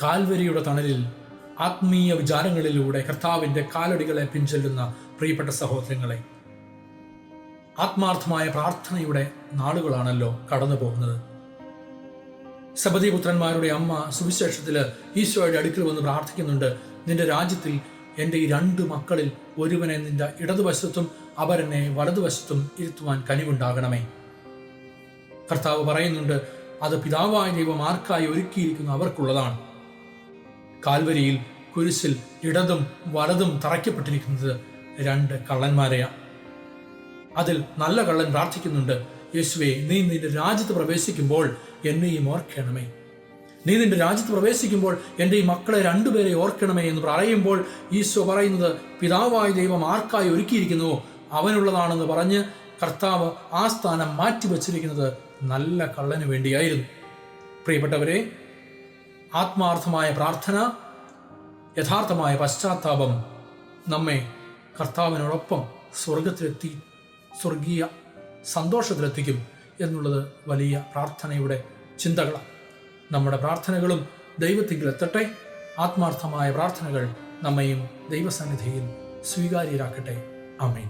കാൽവരിയുടെ തണലിൽ ആത്മീയ വിചാരങ്ങളിലൂടെ കർത്താവിൻ്റെ കാലടികളെ പിൻചെല്ലുന്ന പ്രിയപ്പെട്ട സഹോദരങ്ങളെ, ആത്മാർത്ഥമായ പ്രാർത്ഥനയുടെ നാളുകളാണല്ലോ കടന്നു പോകുന്നത്. സബദീപുത്രന്മാരുടെ അമ്മ സുവിശേഷത്തിൽ ഈശോയുടെ അടുക്കൽ വന്ന് പ്രാർത്ഥിക്കുന്നുണ്ട്, നിന്റെ രാജ്യത്തിൽ എൻ്റെ ഈ 2 മക്കളിൽ ഒരുവനെ നിന്റെ ഇടതുവശത്തും അവരെന്നെ വലതുവശത്തും ഇരുത്തുവാൻ കനിവുണ്ടാകണമേ. കർത്താവ് പറയുന്നുണ്ട്, അത് പിതാവായ ദൈവം ആർക്കായി ഒരുക്കിയിരിക്കുന്ന അവർക്കുള്ളതാണ്. കാൽവരിയിൽ കുരിശിൽ ഇടതും വലതും തറയ്ക്കപ്പെട്ടിരിക്കുന്നത് 2 കള്ളന്മാരെയാണ്. അതിൽ നല്ല കള്ളൻ പ്രാർത്ഥിക്കുന്നുണ്ട്, യേശുവേ, നീ നിന്റെ രാജ്യത്ത് പ്രവേശിക്കുമ്പോൾ എന്നെയും ഓർക്കണമേ. നീ നിന്റെ രാജ്യത്ത് പ്രവേശിക്കുമ്പോൾ എൻ്റെ ഈ മക്കളെ 2 പേരെ ഓർക്കണമേ എന്ന് പറയുമ്പോൾ ഈശോ പറയുന്നത് പിതാവായ ദൈവം ആർക്കായി ഒരുക്കിയിരിക്കുന്നുവോ അവനുള്ളതാണെന്ന് പറഞ്ഞ് കർത്താവ് ആ സ്ഥാനം മാറ്റിവെച്ചിരിക്കുന്നത് നല്ല കള്ളന് വേണ്ടിയായിരുന്നു. പ്രിയപ്പെട്ടവരെ, ആത്മാർത്ഥമായ പ്രാർത്ഥന, യഥാർത്ഥമായ പശ്ചാത്താപം നമ്മെ കർത്താവിനോടൊപ്പം സ്വർഗീയ സന്തോഷത്തിലെത്തിക്കും എന്നുള്ളത് വലിയ പ്രാർത്ഥനയുടെ ചിന്തകളാണ്. നമ്മുടെ പ്രാർത്ഥനകളും ദൈവത്തിങ്കിലെത്തട്ടെ. ആത്മാർത്ഥമായ പ്രാർത്ഥനകൾ നമ്മയും ദൈവസന്നിധിയിൽ സ്വീകാര്യരാക്കട്ടെ. ആമേൻ.